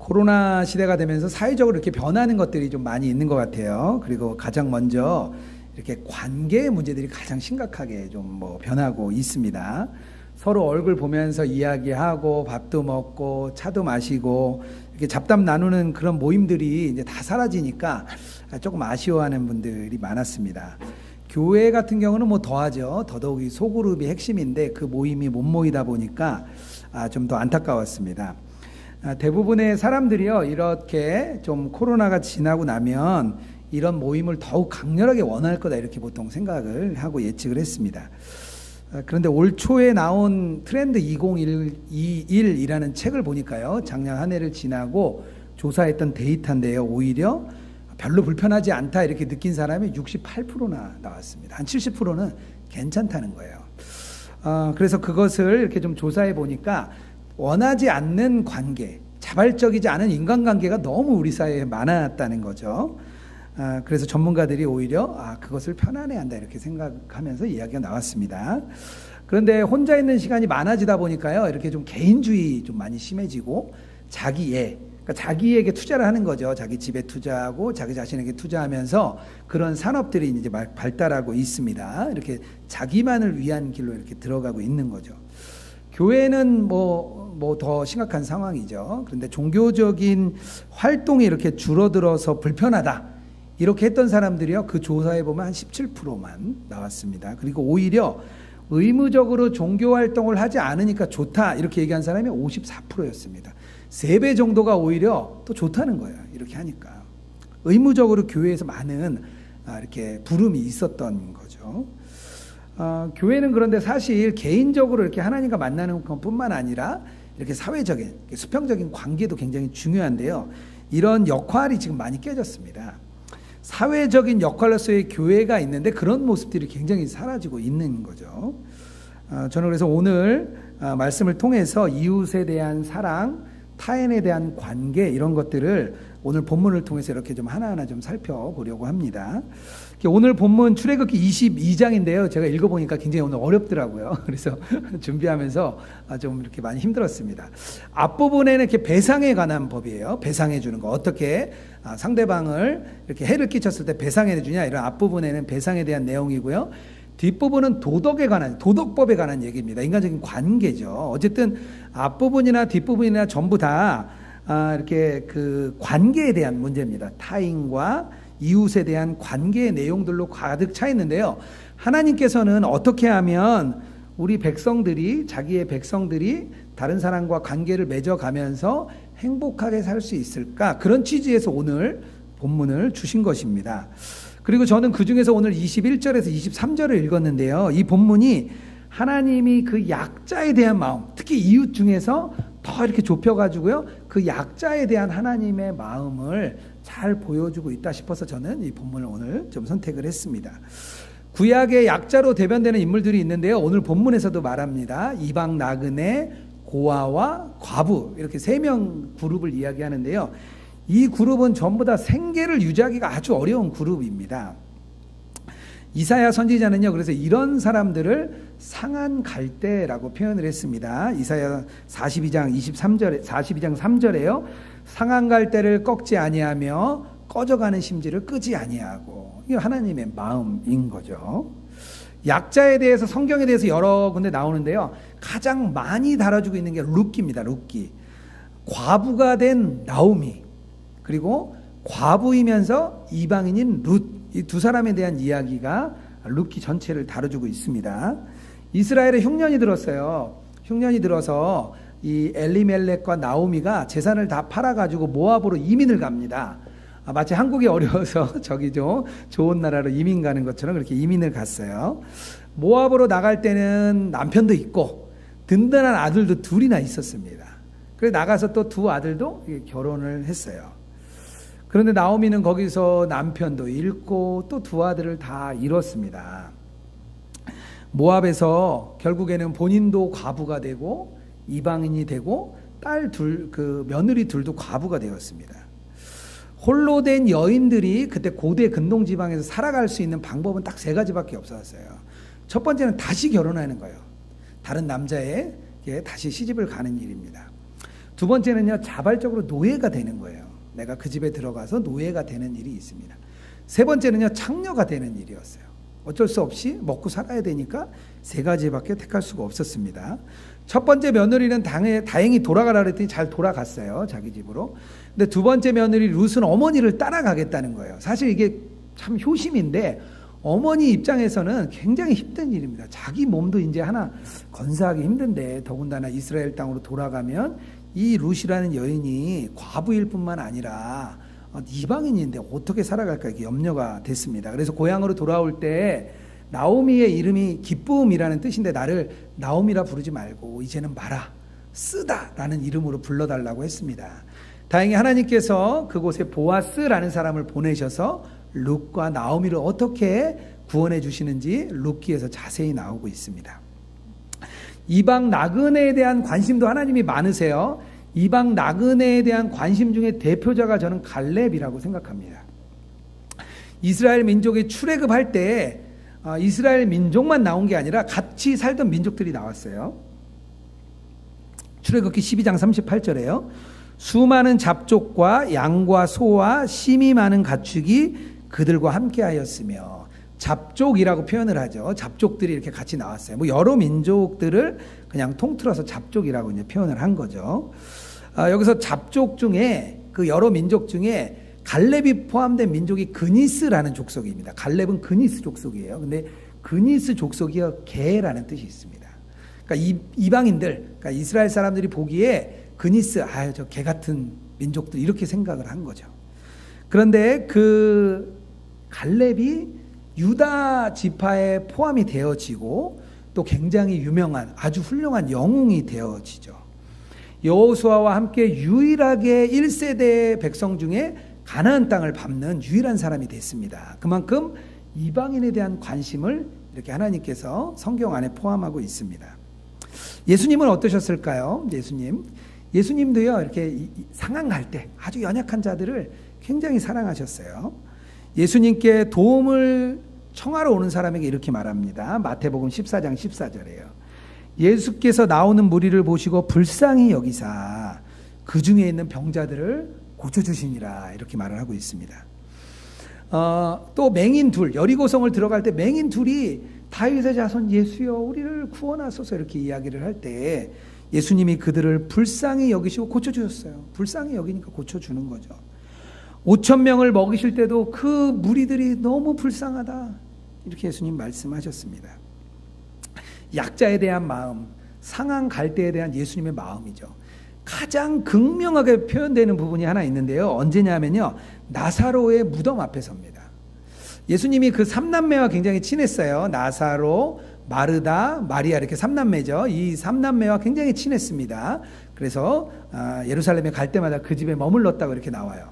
코로나 시대가 되면서 사회적으로 이렇게 변하는 것들이 좀 많이 있는 것 같아요. 그리고 가장 먼저 이렇게 관계의 문제들이 가장 심각하게 좀 변하고 있습니다. 서로 얼굴 보면서 이야기하고 밥도 먹고 차도 마시고 이렇게 잡담 나누는 그런 모임들이 이제 다 사라지니까 조금 아쉬워하는 분들이 많았습니다. 교회 같은 경우는 더하죠. 더더욱이 소그룹이 핵심인데 그 모임이 못 모이다 보니까 좀 더 안타까웠습니다. 대부분의 사람들이요, 이렇게 좀 코로나가 지나고 나면 이런 모임을 더욱 강렬하게 원할 거다 이렇게 보통 생각을 하고 예측을 했습니다. 그런데 올 초에 나온 트렌드 2021이라는 책을 보니까요, 작년 한 해를 지나고 조사했던 데이터인데요, 오히려 별로 불편하지 않다 이렇게 느낀 사람이 68%나 나왔습니다. 한 70%는 괜찮다는 거예요. 그래서 그것을 이렇게 좀 조사해 보니까 원하지 않는 관계, 자발적이지 않은 인간관계가 너무 우리 사회에 많았다는 거죠. 그래서 전문가들이 오히려 그것을 편안해한다 이렇게 생각하면서 이야기가 나왔습니다. 그런데 혼자 있는 시간이 많아지다 보니까요, 이렇게 좀 개인주의 좀 많이 심해지고 그러니까 자기에게 투자를 하는 거죠. 자기 집에 투자하고 자기 자신에게 투자하면서 그런 산업들이 이제 발달하고 있습니다. 이렇게 자기만을 위한 길로 이렇게 들어가고 있는 거죠. 교회는 더 심각한 상황이죠. 그런데 종교적인 활동이 이렇게 줄어들어서 불편하다 이렇게 했던 사람들이요, 그 조사에 보면 한 17%만 나왔습니다. 그리고 오히려 의무적으로 종교 활동을 하지 않으니까 좋다 이렇게 얘기한 사람이 54%였습니다. 3배 정도가 오히려 또 좋다는 거예요. 이렇게 하니까 의무적으로 교회에서 많은 이렇게 부름이 있었던 거죠. 교회는 그런데 사실 개인적으로 이렇게 하나님과 만나는 것뿐만 아니라 이렇게 사회적인 수평적인 관계도 굉장히 중요한데요, 이런 역할이 지금 많이 깨졌습니다. 사회적인 역할로서의 교회가 있는데 그런 모습들이 굉장히 사라지고 있는 거죠. 저는 그래서 오늘 말씀을 통해서 이웃에 대한 사랑, 타인에 대한 관계 이런 것들을 오늘 본문을 통해서 이렇게 좀 하나하나 좀 살펴보려고 합니다. 오늘 본문 출애굽기 22장인데요. 제가 읽어보니까 굉장히 오늘 어렵더라고요. 그래서 준비하면서 좀 이렇게 많이 힘들었습니다. 앞부분에는 이렇게 배상에 관한 법이에요. 배상해 주는 거. 어떻게 상대방을 이렇게 해를 끼쳤을 때 배상해 주냐, 이런 앞부분에는 배상에 대한 내용이고요. 뒷부분은 도덕법에 관한 얘기입니다. 인간적인 관계죠. 어쨌든 앞부분이나 뒷부분이나 전부 다 이렇게 그 관계에 대한 문제입니다. 타인과 이웃에 대한 관계의 내용들로 가득 차 있는데요, 하나님께서는 어떻게 하면 우리 백성들이, 자기의 백성들이 다른 사람과 관계를 맺어가면서 행복하게 살 수 있을까, 그런 취지에서 오늘 본문을 주신 것입니다. 그리고 저는 그 중에서 오늘 21절에서 23절을 읽었는데요, 이 본문이 하나님이 그 약자에 대한 마음, 특히 이웃 중에서 더 이렇게 좁혀가지고요, 그 약자에 대한 하나님의 마음을 잘 보여주고 있다 싶어서 저는 이 본문을 오늘 좀 선택을 했습니다. 구약의 약자로 대변되는 인물들이 있는데요, 오늘 본문에서도 말합니다. 이방 나그네, 고아와 과부, 이렇게 3명 그룹을 이야기하는데요, 이 그룹은 전부 다 생계를 유지하기가 아주 어려운 그룹입니다. 이사야 선지자는요, 그래서 이런 사람들을 상한 갈대라고 표현을 했습니다. 이사야 42장 3절에요. 상한 갈대를 꺾지 아니하며 꺼져가는 심지를 끄지 아니하고, 이게 하나님의 마음인 거죠. 약자에 대해서, 성경에 대해서 여러 군데 나오는데요, 가장 많이 다뤄주고 있는 게 룻기입니다. 룻기. 과부가 된 나오미, 그리고 과부이면서 이방인인 룻, 이 두 사람에 대한 이야기가 룻기 전체를 다뤄주고 있습니다. 이스라엘에 흉년이 들었어요. 흉년이 들어서 이 엘리멜렉과 나오미가 재산을 다 팔아가지고 모압으로 이민을 갑니다. 마치 한국이 어려워서 저기죠, 좋은 나라로 이민 가는 것처럼 그렇게 이민을 갔어요. 모압으로 나갈 때는 남편도 있고 든든한 아들도 둘이나 있었습니다. 그래서 나가서 또 두 아들도 결혼을 했어요. 그런데 나오미는 거기서 남편도 잃고 또 두 아들을 다 잃었습니다. 모압에서 결국에는 본인도 과부가 되고 이방인이 되고 며느리 둘도 과부가 되었습니다. 홀로 된 여인들이 그때 고대 근동 지방에서 살아갈 수 있는 방법은 딱 3가지밖에 없었어요. 첫 번째는 다시 결혼하는 거예요. 다른 남자에게 다시 시집을 가는 일입니다. 두 번째는요, 자발적으로 노예가 되는 거예요. 내가 그 집에 들어가서 노예가 되는 일이 있습니다. 세 번째는요, 창녀가 되는 일이었어요. 어쩔 수 없이 먹고 살아야 되니까 세 가지밖에 택할 수가 없었습니다. 첫 번째 며느리는 다행히 돌아가라 그랬더니 잘 돌아갔어요, 자기 집으로. 근데 두 번째 며느리 룻은 어머니를 따라가겠다는 거예요. 사실 이게 참 효심인데 어머니 입장에서는 굉장히 힘든 일입니다. 자기 몸도 이제 하나 건사하기 힘든데 더군다나 이스라엘 땅으로 돌아가면 이 룻이라는 여인이 과부일 뿐만 아니라 이방인인데 어떻게 살아갈까 이렇게 염려가 됐습니다. 그래서 고향으로 돌아올 때 나오미의 이름이 기쁨이라는 뜻인데 나를 나오미라 부르지 말고 이제는 마라, 쓰다라는 이름으로 불러달라고 했습니다. 다행히 하나님께서 그곳에 보아스라는 사람을 보내셔서 룻과 나오미를 어떻게 구원해 주시는지 룻기에서 자세히 나오고 있습니다. 이방 나그네에 대한 관심도 하나님이 많으세요. 이방 나그네에 대한 관심 중에 대표자가 저는 갈렙이라고 생각합니다. 이스라엘 민족이 출애굽할 때 이스라엘 민족만 나온 게 아니라 같이 살던 민족들이 나왔어요. 출애굽기 12장 38절에요. 수많은 잡족과 양과 소와 심이 많은 가축이 그들과 함께 하였으며, 잡족이라고 표현을 하죠. 잡족들이 이렇게 같이 나왔어요. 뭐 여러 민족들을 그냥 통틀어서 잡족이라고 이제 표현을 한 거죠. 여기서 잡족 중에 그 여러 민족 중에 갈렙이 포함된 민족이 그니스라는 족속입니다. 갈렙은 그니스 족속이에요. 근데 그니스 족속이요 개라는 뜻이 있습니다. 그러니까 이방인들, 그러니까 이스라엘 사람들이 보기에 그니스, 저 개 같은 민족들 이렇게 생각을 한 거죠. 그런데 그 갈렙이 유다 지파에 포함이 되어지고 또 굉장히 유명한 아주 훌륭한 영웅이 되어지죠. 여호수아와 함께 유일하게 1세대 백성 중에 가나안 땅을 밟는 유일한 사람이 됐습니다. 그만큼 이방인에 대한 관심을 이렇게 하나님께서 성경 안에 포함하고 있습니다. 예수님은 어떠셨을까요? 예수님도요, 이렇게 상한 갈 때 아주 연약한 자들을 굉장히 사랑하셨어요. 예수님께 도움을 청하러 오는 사람에게 이렇게 말합니다. 마태복음 14장 14절이에요. 예수께서 나오는 무리를 보시고 불쌍히 여기사 그 중에 있는 병자들을 고쳐주시니라, 이렇게 말을 하고 있습니다. 또 맹인 둘, 여리고성을 들어갈 때 맹인 둘이 다윗의 자손 예수여 우리를 구원하소서 이렇게 이야기를 할 때 예수님이 그들을 불쌍히 여기시고 고쳐주셨어요. 불쌍히 여기니까 고쳐주는 거죠. 5,000명을 먹이실 때도 그 무리들이 너무 불쌍하다, 이렇게 예수님 말씀하셨습니다. 약자에 대한 마음, 상한 갈대에 대한 예수님의 마음이죠. 가장 극명하게 표현되는 부분이 하나 있는데요. 언제냐면요, 나사로의 무덤 앞에 섭니다. 예수님이 그 3남매와 굉장히 친했어요. 나사로, 마르다, 마리아, 이렇게 3남매죠. 이 3남매와 굉장히 친했습니다. 그래서 예루살렘에 갈 때마다 그 집에 머물렀다고 이렇게 나와요.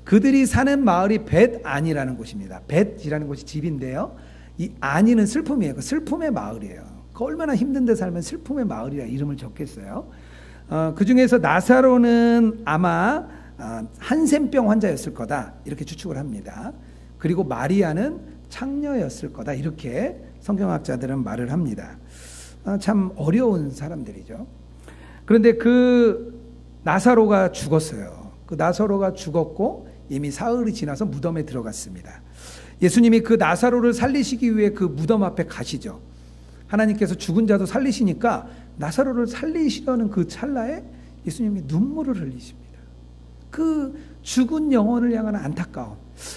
그들이 사는 마을이 벳안이라는 곳입니다. 벳이라는 곳이 집인데요, 이 안이는 슬픔이에요. 그 슬픔의 마을이에요. 그 얼마나 힘든데 살면 슬픔의 마을이라 이름을 적겠어요. 그 중에서 나사로는 아마 한센병 환자였을 거다, 이렇게 추측을 합니다. 그리고 마리아는 창녀였을 거다, 이렇게 성경학자들은 말을 합니다. 참 어려운 사람들이죠. 그런데 그 나사로가 죽었어요. 그 나사로가 죽었고 이미 사흘이 지나서 무덤에 들어갔습니다. 예수님이 그 나사로를 살리시기 위해 그 무덤 앞에 가시죠. 하나님께서 죽은 자도 살리시니까 나사로를 살리시려는 그 찰나에 예수님이 눈물을 흘리십니다. 그 죽은 영혼을 향한 안타까움,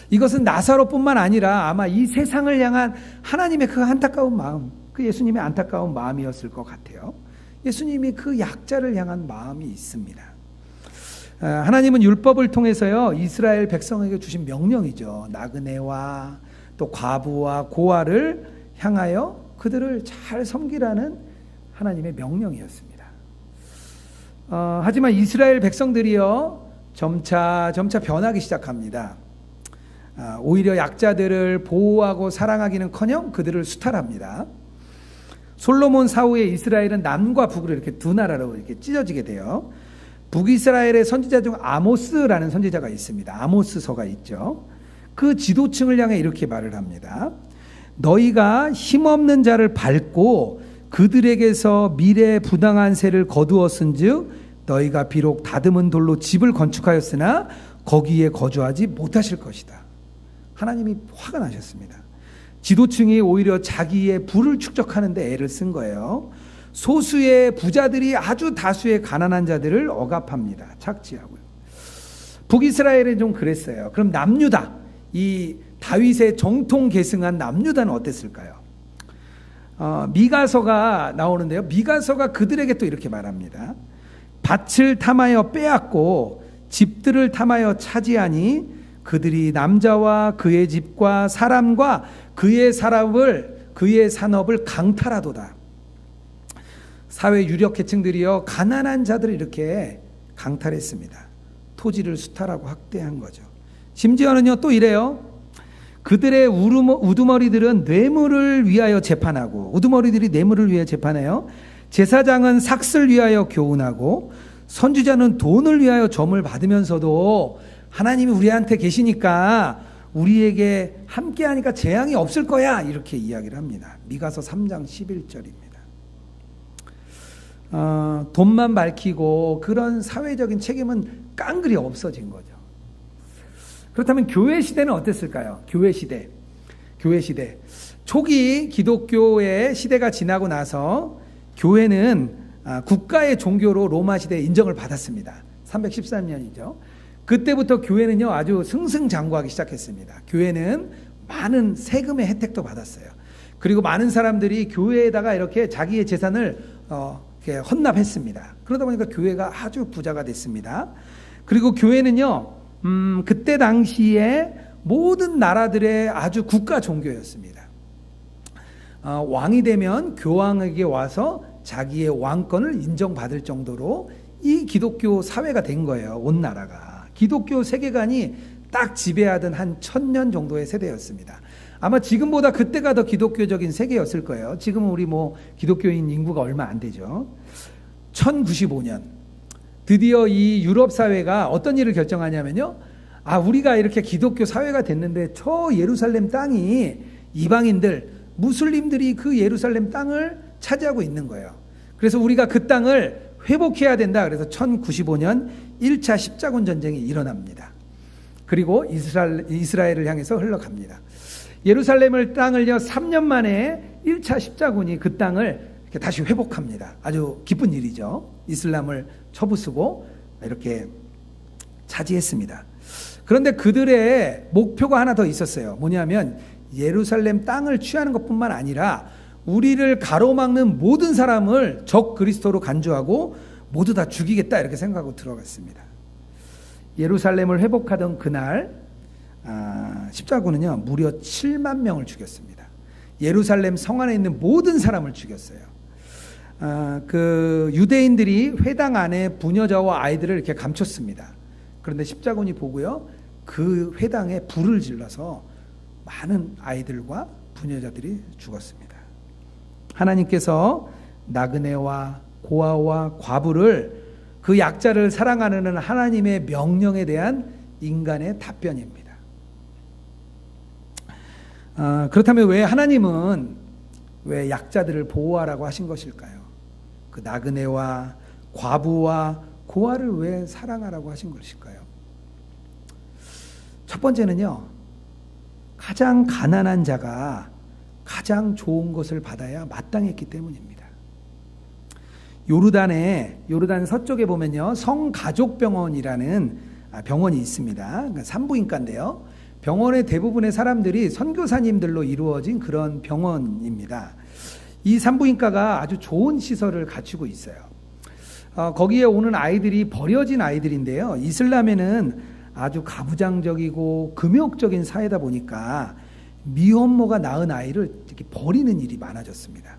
이것은 나사로뿐만 아니라 아마 이 세상을 향한 하나님의 그 안타까운 마음, 그 예수님의 안타까운 마음이었을 것 같아요. 예수님이 그 약자를 향한 마음이 있습니다. 하나님은 율법을 통해서요, 이스라엘 백성에게 주신 명령이죠. 나그네와 또 과부와 고아를 향하여 그들을 잘 섬기라는 하나님의 명령이었습니다. 하지만 이스라엘 백성들이요, 점차 변하기 시작합니다. 오히려 약자들을 보호하고 사랑하기는커녕 그들을 수탈합니다. 솔로몬 사후에 이스라엘은 남과 북으로 이렇게 두 나라로 이렇게 찢어지게 돼요. 북이스라엘의 선지자 중 아모스라는 선지자가 있습니다. 아모스서가 있죠. 그 지도층을 향해 이렇게 말을 합니다. 너희가 힘없는 자를 밟고 그들에게서 미래의 부당한 세를 거두었은즉 너희가 비록 다듬은 돌로 집을 건축하였으나 거기에 거주하지 못하실 것이다. 하나님이 화가 나셨습니다. 지도층이 오히려 자기의 부를 축적하는데 애를 쓴 거예요. 소수의 부자들이 아주 다수의 가난한 자들을 억압합니다. 착취하고요. 북이스라엘은 좀 그랬어요. 그럼 남유다, 이 다윗의 정통 계승한 남유다는 어땠을까요? 미가서가 나오는데요. 미가서가 그들에게 또 이렇게 말합니다. 밭을 탐하여 빼앗고 집들을 탐하여 차지하니 그들이 남자와 그의 집과 사람과 그의 산업을 강탈하도다. 사회 유력 계층들이요, 가난한 자들을 이렇게 강탈했습니다. 토지를 수탈하고 학대한 거죠. 심지어는요, 또 이래요. 그들의 우두머리들은 뇌물을 위하여 재판하고, 우두머리들이 뇌물을 위하여 재판해요. 제사장은 삭슬 위하여 교훈하고, 선지자는 돈을 위하여 점을 받으면서도 하나님이 우리한테 계시니까 우리에게 함께하니까 재앙이 없을 거야, 이렇게 이야기를 합니다. 미가서 3장 11절입니다. 돈만 밝히고 그런 사회적인 책임은 깡그리 없어진 거죠. 그렇다면 교회 시대는 어땠을까요? 교회 시대. 초기 기독교의 시대가 지나고 나서 교회는 국가의 종교로 로마 시대에 인정을 받았습니다. 313년이죠. 그때부터 교회는요, 아주 승승장구하기 시작했습니다. 교회는 많은 세금의 혜택도 받았어요. 그리고 많은 사람들이 교회에다가 이렇게 자기의 재산을 이렇게 헌납했습니다. 그러다 보니까 교회가 아주 부자가 됐습니다. 그리고 교회는요, 그때 당시에 모든 나라들의 아주 국가 종교였습니다. 왕이 되면 교황에게 와서 자기의 왕권을 인정받을 정도로 이 기독교 사회가 된 거예요. 온 나라가. 기독교 세계관이 딱 지배하던 한 1000년 정도의 세대였습니다. 아마 지금보다 그때가 더 기독교적인 세계였을 거예요. 지금은 우리 기독교인 인구가 얼마 안 되죠. 1095년 드디어 이 유럽 사회가 어떤 일을 결정하냐면요, 우리가 이렇게 기독교 사회가 됐는데 저 예루살렘 땅이 이방인들, 무슬림들이 그 예루살렘 땅을 차지하고 있는 거예요. 그래서 우리가 그 땅을 회복해야 된다. 그래서 1095년 1차 십자군 전쟁이 일어납니다. 그리고 이스라엘을 향해서 흘러갑니다. 예루살렘을 땅을요, 3년 만에 1차 십자군이 그 땅을 이렇게 다시 회복합니다. 아주 기쁜 일이죠. 이슬람을 쳐부수고 이렇게 차지했습니다. 그런데 그들의 목표가 하나 더 있었어요. 뭐냐면 예루살렘 땅을 취하는 것뿐만 아니라 우리를 가로막는 모든 사람을 적 그리스도로 간주하고 모두 다 죽이겠다, 이렇게 생각하고 들어갔습니다. 예루살렘을 회복하던 그날 십자군은요, 무려 7만 명을 죽였습니다. 예루살렘 성 안에 있는 모든 사람을 죽였어요. 그 유대인들이 회당 안에 부녀자와 아이들을 이렇게 감췄습니다. 그런데 십자군이 보고요, 그 회당에 불을 질러서 많은 아이들과 부녀자들이 죽었습니다. 하나님께서 나그네와 고아와 과부를, 그 약자를 사랑하는 하나님의 명령에 대한 인간의 답변입니다. 그렇다면 왜 하나님은 왜 약자들을 보호하라고 하신 것일까요? 그 나그네와 과부와 고아를 왜 사랑하라고 하신 것일까요? 첫 번째는요, 가장 가난한 자가 가장 좋은 것을 받아야 마땅했기 때문입니다. 요르단 서쪽에 보면요, 성가족병원이라는 병원이 있습니다. 그러니까 산부인과인데요, 병원의 대부분의 사람들이 선교사님들로 이루어진 그런 병원입니다. 이 산부인과가 아주 좋은 시설을 갖추고 있어요. 거기에 오는 아이들이 버려진 아이들인데요, 이슬람에는 아주 가부장적이고 금욕적인 사회다 보니까 미혼모가 낳은 아이를 이렇게 버리는 일이 많아졌습니다.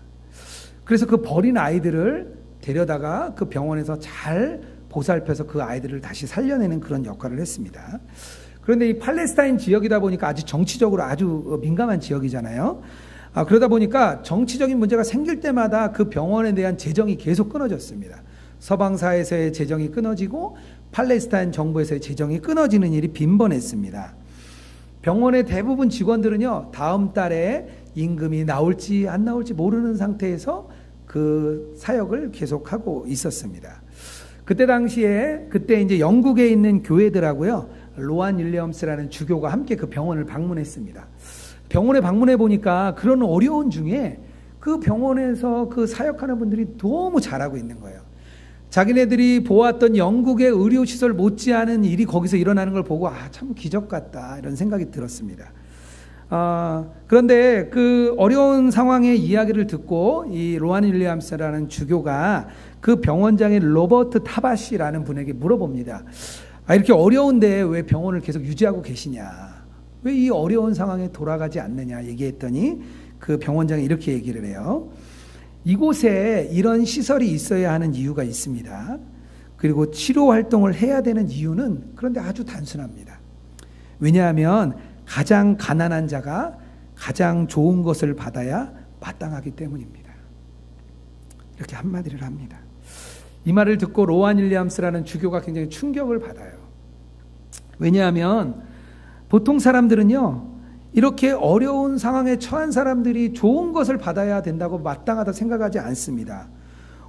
그래서 그 버린 아이들을 데려다가 그 병원에서 잘 보살펴서 그 아이들을 다시 살려내는 그런 역할을 했습니다. 그런데 이 팔레스타인 지역이다 보니까 아주 정치적으로 아주 민감한 지역이잖아요. 그러다 보니까 정치적인 문제가 생길 때마다 그 병원에 대한 재정이 계속 끊어졌습니다. 서방사에서의 재정이 끊어지고 팔레스타인 정부에서의 재정이 끊어지는 일이 빈번했습니다. 병원의 대부분 직원들은요, 다음 달에 임금이 나올지 안 나올지 모르는 상태에서 그 사역을 계속하고 있었습니다. 그때 이제 영국에 있는 교회들하고요, 로안 윌리엄스라는 주교가 함께 그 병원을 방문했습니다. 병원에 방문해 보니까 그런 어려운 중에 그 병원에서 그 사역하는 분들이 너무 잘하고 있는 거예요. 자기네들이 보았던 영국의 의료시설 못지않은 일이 거기서 일어나는 걸 보고 참 기적 같다 이런 생각이 들었습니다. 그런데 그 어려운 상황의 이야기를 듣고 이 로안 윌리엄스라는 주교가 그 병원장의 로버트 타바시라는 분에게 물어봅니다. 이렇게 어려운데 왜 병원을 계속 유지하고 계시냐? 왜 이 어려운 상황에 돌아가지 않느냐 얘기했더니 그 병원장이 이렇게 얘기를 해요. 이곳에 이런 시설이 있어야 하는 이유가 있습니다. 그리고 치료 활동을 해야 되는 이유는 그런데 아주 단순합니다. 왜냐하면 가장 가난한 자가 가장 좋은 것을 받아야 마땅하기 때문입니다. 이렇게 한마디를 합니다. 이 말을 듣고 로안 윌리엄스라는 주교가 굉장히 충격을 받아요. 왜냐하면 보통 사람들은요, 이렇게 어려운 상황에 처한 사람들이 좋은 것을 받아야 된다고 마땅하다 생각하지 않습니다.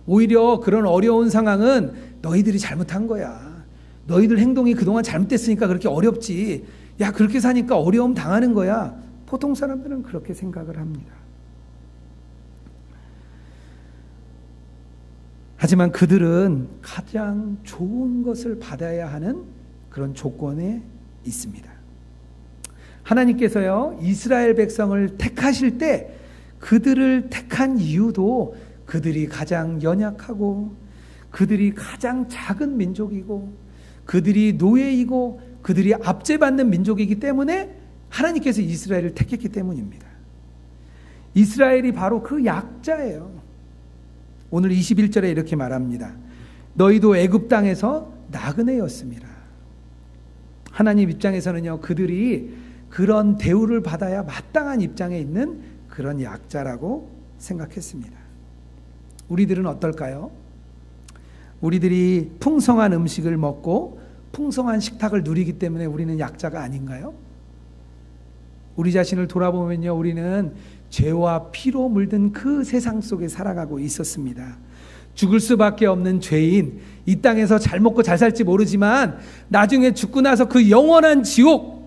오히려 그런 어려운 상황은 너희들이 잘못한 거야. 너희들 행동이 그동안 잘못됐으니까 그렇게 어렵지. 야, 그렇게 사니까 어려움 당하는 거야. 보통 사람들은 그렇게 생각을 합니다. 하지만 그들은 가장 좋은 것을 받아야 하는 그런 조건에 있습니다. 하나님께서요, 이스라엘 백성을 택하실 때 그들을 택한 이유도 그들이 가장 연약하고 그들이 가장 작은 민족이고 그들이 노예이고 그들이 압제받는 민족이기 때문에 하나님께서 이스라엘을 택했기 때문입니다. 이스라엘이 바로 그 약자예요. 오늘 21절에 이렇게 말합니다. 너희도 애굽 땅에서 나그네였습니다. 하나님 입장에서는요, 그들이 그런 대우를 받아야 마땅한 입장에 있는 그런 약자라고 생각했습니다. 우리들은 어떨까요? 우리들이 풍성한 음식을 먹고 풍성한 식탁을 누리기 때문에 우리는 약자가 아닌가요? 우리 자신을 돌아보면요, 우리는 죄와 피로 물든 그 세상 속에 살아가고 있었습니다. 죽을 수밖에 없는 죄인, 이 땅에서 잘 먹고 잘 살지 모르지만 나중에 죽고 나서 그 영원한 지옥,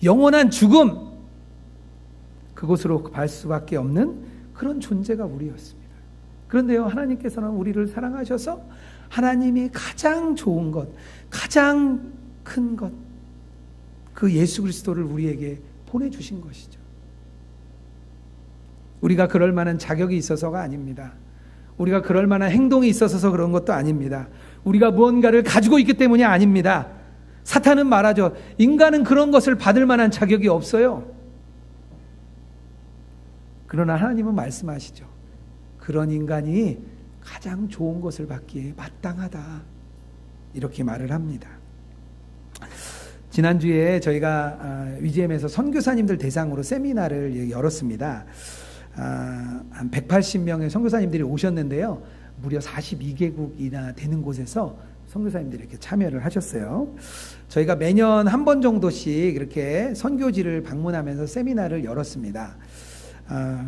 영원한 죽음, 그곳으로 갈 수밖에 없는 그런 존재가 우리였습니다. 그런데요, 하나님께서는 우리를 사랑하셔서 하나님이 가장 좋은 것, 가장 큰 것, 그 예수 그리스도를 우리에게 보내주신 것이죠. 우리가 그럴 만한 자격이 있어서가 아닙니다. 우리가 그럴 만한 행동이 있어서 그런 것도 아닙니다. 우리가 무언가를 가지고 있기 때문이 아닙니다. 사탄은 말하죠. 인간은 그런 것을 받을 만한 자격이 없어요. 그러나 하나님은 말씀하시죠. 그런 인간이 가장 좋은 것을 받기에 마땅하다. 이렇게 말을 합니다. 지난주에 저희가 위지엠에서 선교사님들 대상으로 세미나를 열었습니다. 한 180명의 선교사님들이 오셨는데요. 무려 42개국이나 되는 곳에서 선교사님들이 이렇게 참여를 하셨어요. 저희가 매년 한 번 정도씩 이렇게 선교지를 방문하면서 세미나를 열었습니다.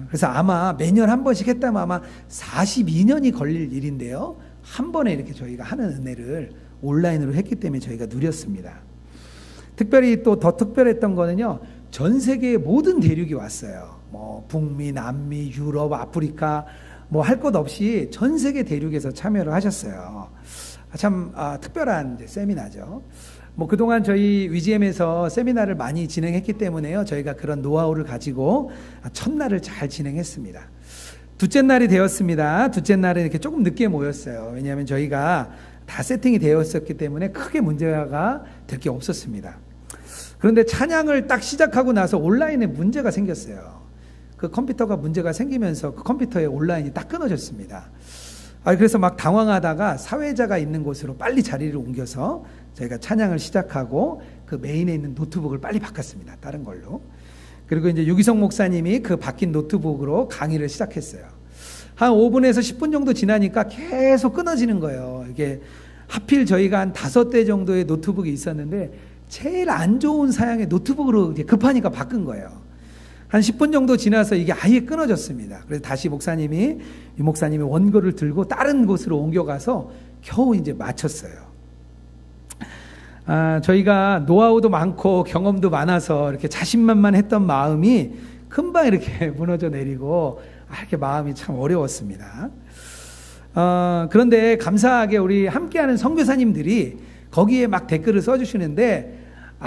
그래서 아마 매년 한 번씩 했다면 아마 42년이 걸릴 일인데요. 한 번에 이렇게 저희가 하는 은혜를 온라인으로 했기 때문에 저희가 누렸습니다. 특별히 또 더 특별했던 거는요, 전 세계의 모든 대륙이 왔어요. 뭐 북미, 남미, 유럽, 아프리카, 뭐 할 것 없이 전 세계 대륙에서 참여를 하셨어요. 참 특별한 세미나죠. 뭐 그동안 저희 위지엠에서 세미나를 많이 진행했기 때문에요, 저희가 그런 노하우를 가지고 첫날을 잘 진행했습니다. 둘째 날이 되었습니다. 둘째 날은 이렇게 조금 늦게 모였어요. 왜냐하면 저희가 다 세팅이 되어 있었기 때문에 크게 문제가 될 게 없었습니다. 그런데 찬양을 딱 시작하고 나서 온라인에 문제가 생겼어요. 그 컴퓨터가 문제가 생기면서 그 컴퓨터에 온라인이 딱 끊어졌습니다. 그래서 막 당황하다가 사회자가 있는 곳으로 빨리 자리를 옮겨서 저희가 찬양을 시작하고 그 메인에 있는 노트북을 빨리 바꿨습니다. 다른 걸로. 그리고 이제 유기성 목사님이 그 바뀐 노트북으로 강의를 시작했어요. 한 5분에서 10분 정도 지나니까 계속 끊어지는 거예요. 이게 하필 저희가 한 5대 정도의 노트북이 있었는데 제일 안 좋은 사양의 노트북으로 급하니까 바꾼 거예요. 한 10분 정도 지나서 이게 아예 끊어졌습니다. 그래서 다시 유 목사님이 원고를 들고 다른 곳으로 옮겨가서 겨우 이제 마쳤어요. 저희가 노하우도 많고 경험도 많아서 이렇게 자신만만했던 마음이 금방 이렇게 무너져 내리고 이렇게 마음이 참 어려웠습니다. 그런데 감사하게 우리 함께하는 선교사님들이 거기에 막 댓글을 써주시는데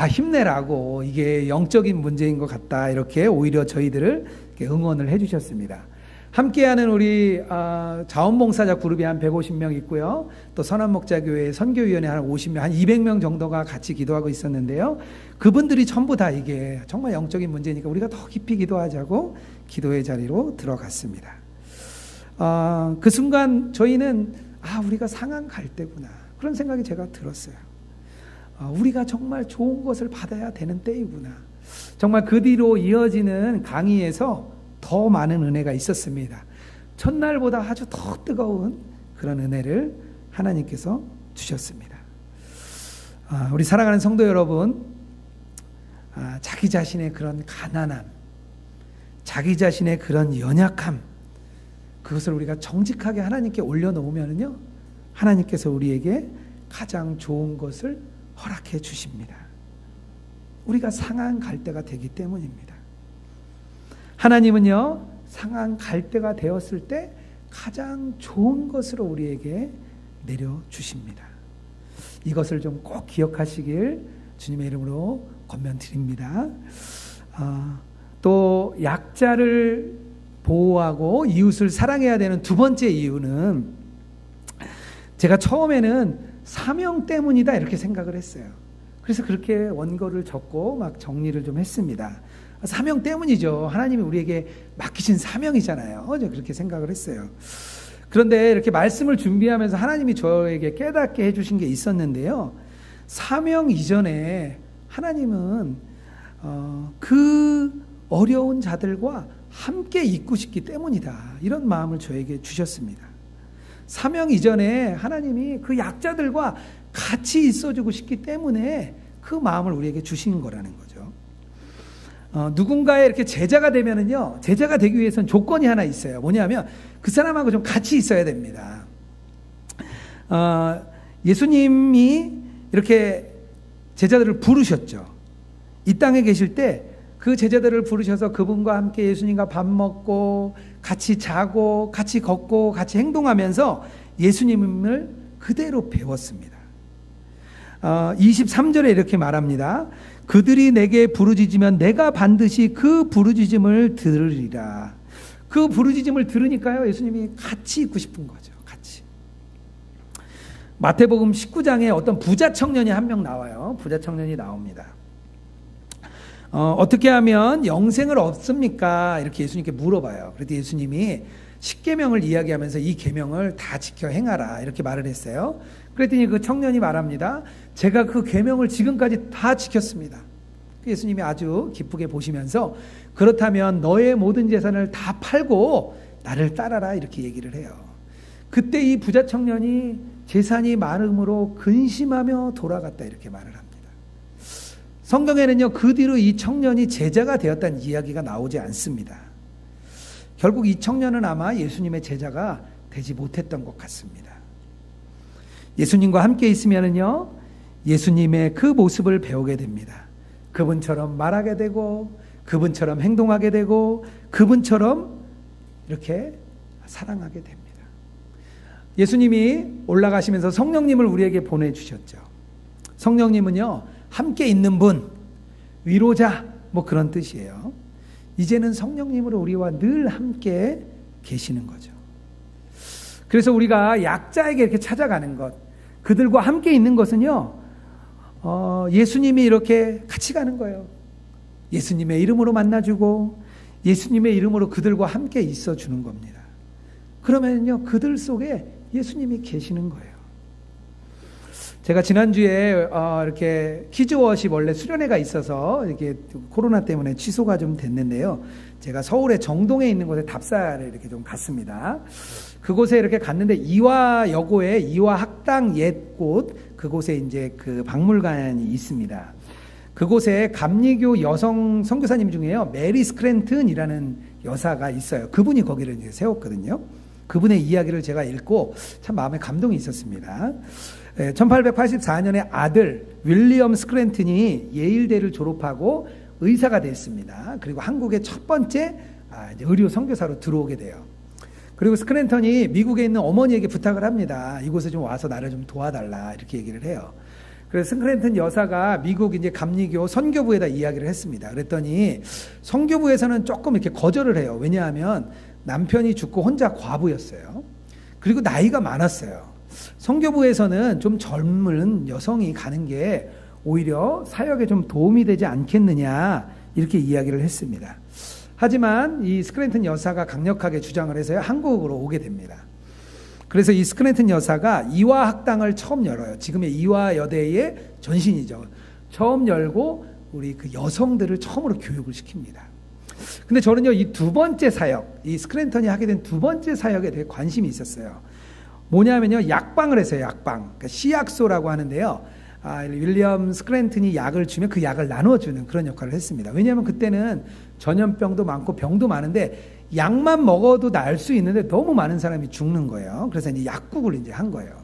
힘내라고, 이게 영적인 문제인 것 같다, 이렇게 오히려 저희들을 이렇게 응원을 해주셨습니다. 함께하는 우리 자원봉사자 그룹이 한 150명 있고요. 또 선한목자교회 선교위원회 한 50명, 한 200명 정도가 같이 기도하고 있었는데요. 그분들이 전부 다 이게 정말 영적인 문제니까 우리가 더 깊이 기도하자고 기도의 자리로 들어갔습니다. 그 순간 저희는 우리가 상한 갈 때구나, 그런 생각이 제가 들었어요. 우리가 정말 좋은 것을 받아야 되는 때이구나. 정말 그 뒤로 이어지는 강의에서 더 많은 은혜가 있었습니다. 첫날보다 아주 더 뜨거운 그런 은혜를 하나님께서 주셨습니다. 우리 사랑하는 성도 여러분, 자기 자신의 그런 가난함, 자기 자신의 그런 연약함, 그것을 우리가 정직하게 하나님께 올려놓으면요, 하나님께서 우리에게 가장 좋은 것을 허락해 주십니다. 우리가 상한 갈 때가 되기 때문입니다. 하나님은요, 상한 갈 때가 되었을 때 가장 좋은 것으로 우리에게 내려주십니다. 이것을 좀 꼭 기억하시길 주님의 이름으로 권면드립니다. 또 약자를 보호하고 이웃을 사랑해야 되는 두 번째 이유는, 제가 처음에는 사명 때문이다 이렇게 생각을 했어요. 그래서 그렇게 원고를 적고 막 정리를 좀 했습니다. 사명 때문이죠. 하나님이 우리에게 맡기신 사명이잖아요. 그렇게 생각을 했어요. 그런데 이렇게 말씀을 준비하면서 하나님이 저에게 깨닫게 해주신 게 있었는데요. 사명 이전에 하나님은 그 어려운 자들과 함께 있고 싶기 때문이다, 이런 마음을 저에게 주셨습니다. 사명 이전에 하나님이 그 약자들과 같이 있어주고 싶기 때문에 그 마음을 우리에게 주신 거라는 거죠. 누군가의 이렇게 제자가 되면은요, 제자가 되기 위해서는 조건이 하나 있어요. 뭐냐면 그 사람하고 좀 같이 있어야 됩니다. 예수님이 이렇게 제자들을 부르셨죠. 이 땅에 계실 때 그 제자들을 부르셔서 그분과 함께 예수님과 밥 먹고 같이 자고 같이 걷고 같이 행동하면서 예수님을 그대로 배웠습니다. 23절에 이렇게 말합니다. 그들이 내게 부르짖으면 내가 반드시 그 부르짖음을 들으리라. 그 부르짖음을 들으니까요, 예수님이 같이 있고 싶은 거죠. 같이. 마태복음 19장에 어떤 부자 청년이 한 명 나와요. 부자 청년이 나옵니다. 어떻게 하면 영생을 얻습니까? 이렇게 예수님께 물어봐요. 그래도 예수님이 10계명을 이야기하면서 이 계명을 다 지켜 행하라, 이렇게 말을 했어요. 그랬더니 그 청년이 말합니다. 제가 그 계명을 지금까지 다 지켰습니다. 예수님이 아주 기쁘게 보시면서 그렇다면 너의 모든 재산을 다 팔고 나를 따라라, 이렇게 얘기를 해요. 그때 이 부자 청년이 재산이 많음으로 근심하며 돌아갔다, 이렇게 말을 합니다. 성경에는요, 그 뒤로 이 청년이 제자가 되었다는 이야기가 나오지 않습니다. 결국 이 청년은 아마 예수님의 제자가 되지 못했던 것 같습니다. 예수님과 함께 있으면은요, 예수님의 그 모습을 배우게 됩니다. 그분처럼 말하게 되고, 그분처럼 행동하게 되고, 그분처럼 이렇게 사랑하게 됩니다. 예수님이 올라가시면서 성령님을 우리에게 보내주셨죠. 성령님은요, 함께 있는 분, 위로자, 뭐 그런 뜻이에요. 이제는 성령님으로 우리와 늘 함께 계시는 거죠. 그래서 우리가 약자에게 이렇게 찾아가는 것, 그들과 함께 있는 것은요, 예수님이 이렇게 같이 가는 거예요. 예수님의 이름으로 만나주고 예수님의 이름으로 그들과 함께 있어주는 겁니다. 그러면요, 그들 속에 예수님이 계시는 거예요. 제가 지난주에 이렇게 키즈워십 원래 수련회가 있어서 이렇게 코로나 때문에 취소가 좀 됐는데요. 제가 서울의 정동에 있는 곳에 답사를 이렇게 좀 갔습니다. 그곳에 이렇게 갔는데 이화여고에 이화학당 옛 곳, 그곳에 이제 그 박물관이 있습니다. 그곳에 감리교 여성 선교사님 중에요, 메리 스크랜튼이라는 여사가 있어요. 그분이 거기를 이제 세웠거든요. 그분의 이야기를 제가 읽고 참 마음에 감동이 있었습니다. 1884년에 아들 윌리엄 스크랜튼이 예일대를 졸업하고 의사가 됐습니다. 그리고 한국의 첫 번째 의료 선교사로 들어오게 돼요. 그리고 스크랜턴이 미국에 있는 어머니에게 부탁을 합니다. 이곳에 좀 와서 나를 좀 도와달라, 이렇게 얘기를 해요. 그래서 스크랜턴 여사가 미국 이제 감리교 선교부에다 이야기를 했습니다. 그랬더니 선교부에서는 조금 이렇게 거절을 해요. 왜냐하면 남편이 죽고 혼자 과부였어요. 그리고 나이가 많았어요. 선교부에서는 좀 젊은 여성이 가는 게 오히려 사역에 좀 도움이 되지 않겠느냐, 이렇게 이야기를 했습니다. 하지만 이 스크랜턴 여사가 강력하게 주장을 해서요, 한국으로 오게 됩니다. 그래서 이 스크랜턴 여사가 이화학당을 처음 열어요. 지금의 이화여대의 전신이죠. 처음 열고 우리 그 여성들을 처음으로 교육을 시킵니다. 근데 저는요, 이 두 번째 사역, 이 스크랜턴이 하게 된 두 번째 사역에 되게 관심이 있었어요. 뭐냐면요, 약방을 했어요. 약방. 그러니까 시약소라고 하는데요. 윌리엄 스크랜턴이 약을 주면 그 약을 나눠주는 그런 역할을 했습니다. 왜냐하면 그때는 전염병도 많고 병도 많은데 약만 먹어도 나을 수 있는데 너무 많은 사람이 죽는 거예요. 그래서 이제 약국을 이제 한 거예요.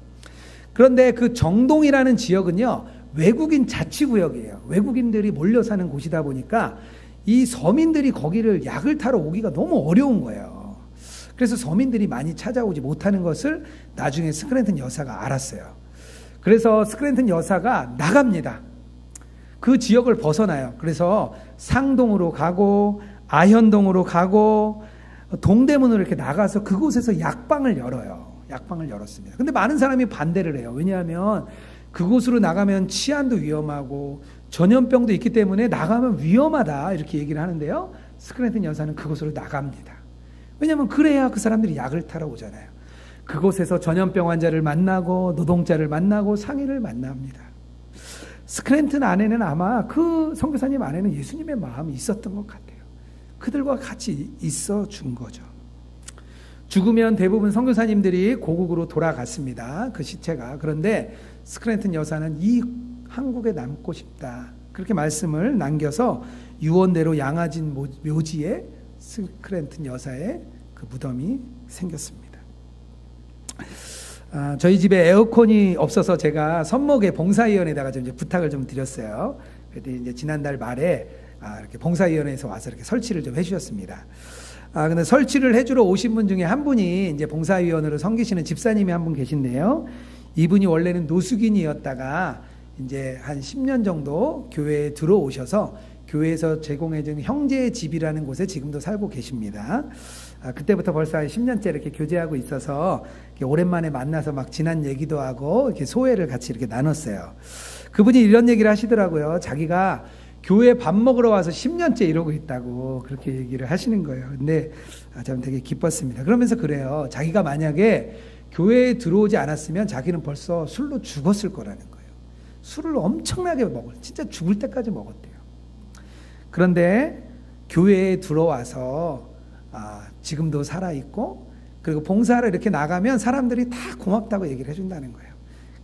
그런데 그 정동이라는 지역은요, 외국인 자치구역이에요. 외국인들이 몰려 사는 곳이다 보니까 이 서민들이 거기를 약을 타러 오기가 너무 어려운 거예요. 그래서 서민들이 많이 찾아오지 못하는 것을 나중에 스크랜턴 여사가 알았어요. 그래서 스크랜턴 여사가 나갑니다. 그 지역을 벗어나요. 그래서 상동으로 가고 아현동으로 가고 동대문으로 이렇게 나가서 그곳에서 약방을 열어요. 약방을 열었습니다. 근데 많은 사람이 반대를 해요. 왜냐하면 그곳으로 나가면 치안도 위험하고 전염병도 있기 때문에 나가면 위험하다, 이렇게 얘기를 하는데요, 스크랜턴 여사는 그곳으로 나갑니다. 왜냐하면 그래야 그 사람들이 약을 타러 오잖아요. 그곳에서 전염병 환자를 만나고 노동자를 만나고 상인을 만납니다. 스크랜턴 안에는 아마 그 선교사님 안에는 예수님의 마음이 있었던 것 같아요. 그들과 같이 있어 준 거죠. 죽으면 대부분 선교사님들이 고국으로 돌아갔습니다. 그 시체가. 그런데 스크랜턴 여사는 이 한국에 남고 싶다, 그렇게 말씀을 남겨서 유언대로 양화진 묘지에 스크랜턴 여사의 그 무덤이 생겼습니다. 저희 집에 에어컨이 없어서 제가 선목의 봉사위원회에다가 좀 이제 부탁을 좀 드렸어요. 그랬더니 이제 지난달 말에 이렇게 봉사위원회에서 와서 이렇게 설치를 좀 해주셨습니다. 근데 설치를 해주러 오신 분 중에 한 분이 이제 봉사위원으로 섬기시는 집사님이 한 분 계신데요. 이분이 원래는 노숙인이었다가 이제 한 10년 정도 교회에 들어오셔서 교회에서 제공해준 형제의 집이라는 곳에 지금도 살고 계십니다. 그때부터 벌써 한 10년째 이렇게 교제하고 있어서 이렇게 오랜만에 만나서 막 지난 얘기도 하고 이렇게 소회를 같이 이렇게 나눴어요. 그분이 이런 얘기를 하시더라고요. 자기가 교회 밥 먹으러 와서 10년째 이러고 있다고 그렇게 얘기를 하시는 거예요. 근데 저는 되게 기뻤습니다. 그러면서 그래요. 자기가 만약에 교회에 들어오지 않았으면 자기는 벌써 술로 죽었을 거라는 거예요. 술을 엄청나게 진짜 죽을 때까지 먹었대요. 그런데 교회에 들어와서 지금도 살아있고, 그리고 봉사를 이렇게 나가면 사람들이 다 고맙다고 얘기를 해준다는 거예요.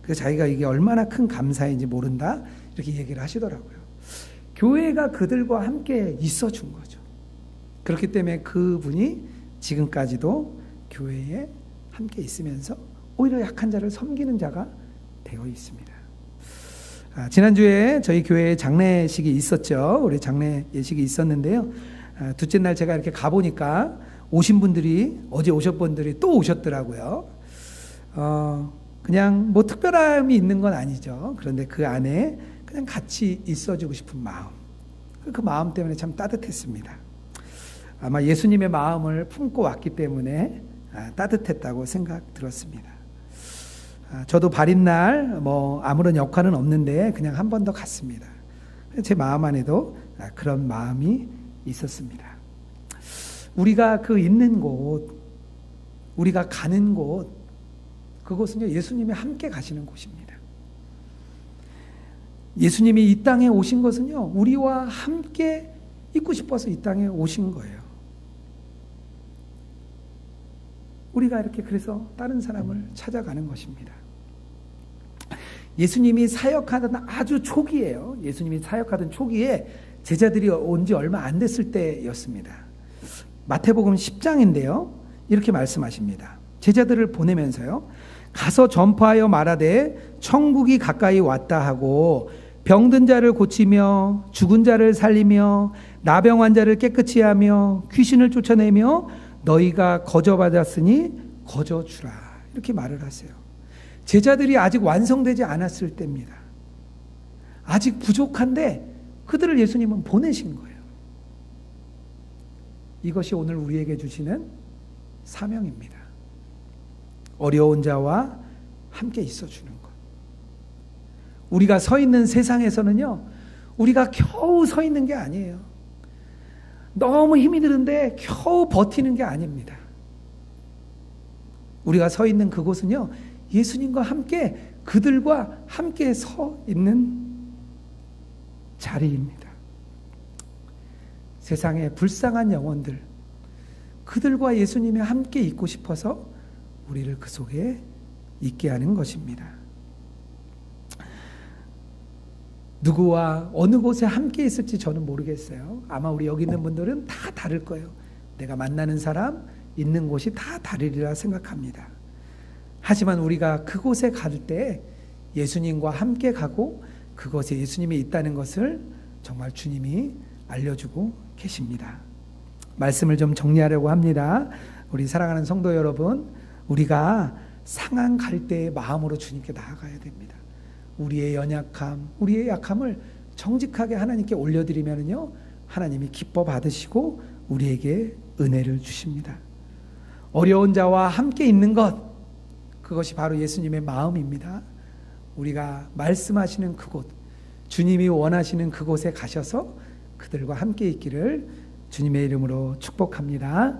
그래서 자기가 이게 얼마나 큰 감사인지 모른다, 이렇게 얘기를 하시더라고요. 교회가 그들과 함께 있어 준 거죠. 그렇기 때문에 그분이 지금까지도 교회에 함께 있으면서 오히려 약한 자를 섬기는 자가 되어 있습니다. 지난주에 저희 교회에 장례식이 있었죠. 우리 장례 예식이 있었는데요. 둘째 날 제가 이렇게 가보니까 오신 분들이, 어제 오셨던 분들이 또 오셨더라고요. 그냥 뭐 특별함이 있는 건 아니죠. 그런데 그 안에 그냥 같이 있어주고 싶은 마음, 그 마음 때문에 참 따뜻했습니다. 아마 예수님의 마음을 품고 왔기 때문에 따뜻했다고 생각 들었습니다. 저도 발인 날 뭐 아무런 역할은 없는데 그냥 한 번 더 갔습니다. 제 마음 안에도 그런 마음이 있었습니다. 우리가 그 있는 곳, 우리가 가는 곳, 그곳은요, 예수님이 함께 가시는 곳입니다. 예수님이 이 땅에 오신 것은요, 우리와 함께 있고 싶어서 이 땅에 오신 거예요. 우리가 이렇게 그래서 다른 사람을 찾아가는 것입니다. 예수님이 사역하던 아주 초기예요. 예수님이 사역하던 초기에 제자들이 온 지 얼마 안 됐을 때였습니다. 마태복음 10장인데요. 이렇게 말씀하십니다. 제자들을 보내면서요. 가서 전파하여 말하되 천국이 가까이 왔다 하고 병든 자를 고치며 죽은 자를 살리며 나병 환자를 깨끗이 하며 귀신을 쫓아내며 너희가 거저받았으니 거저주라. 이렇게 말을 하세요. 제자들이 아직 완성되지 않았을 때입니다. 아직 부족한데 그들을 예수님은 보내신 거예요. 이것이 오늘 우리에게 주시는 사명입니다. 어려운 자와 함께 있어주는 것. 우리가 서 있는 세상에서는요, 우리가 겨우 서 있는 게 아니에요. 너무 힘이 드는데 겨우 버티는 게 아닙니다. 우리가 서 있는 그곳은요, 예수님과 함께, 그들과 함께 서 있는 자리입니다. 세상의 불쌍한 영혼들, 그들과 예수님이 함께 있고 싶어서 우리를 그 속에 있게 하는 것입니다. 누구와 어느 곳에 함께 있을지 저는 모르겠어요. 아마 우리 여기 있는 분들은 다 다를 거예요. 내가 만나는 사람, 있는 곳이 다 다르리라 생각합니다. 하지만 우리가 그곳에 갈 때 예수님과 함께 가고 그곳에 예수님이 있다는 것을 정말 주님이 알려주고 계십니다. 말씀을 좀 정리하려고 합니다. 우리 사랑하는 성도 여러분, 우리가 상한 갈 때의 마음으로 주님께 나아가야 됩니다. 우리의 연약함, 우리의 약함을 정직하게 하나님께 올려드리면요, 하나님이 기뻐 받으시고 우리에게 은혜를 주십니다. 어려운 자와 함께 있는 것, 그것이 바로 예수님의 마음입니다. 우리가 말씀하시는 그곳, 주님이 원하시는 그곳에 가셔서 그들과 함께 있기를 주님의 이름으로 축복합니다.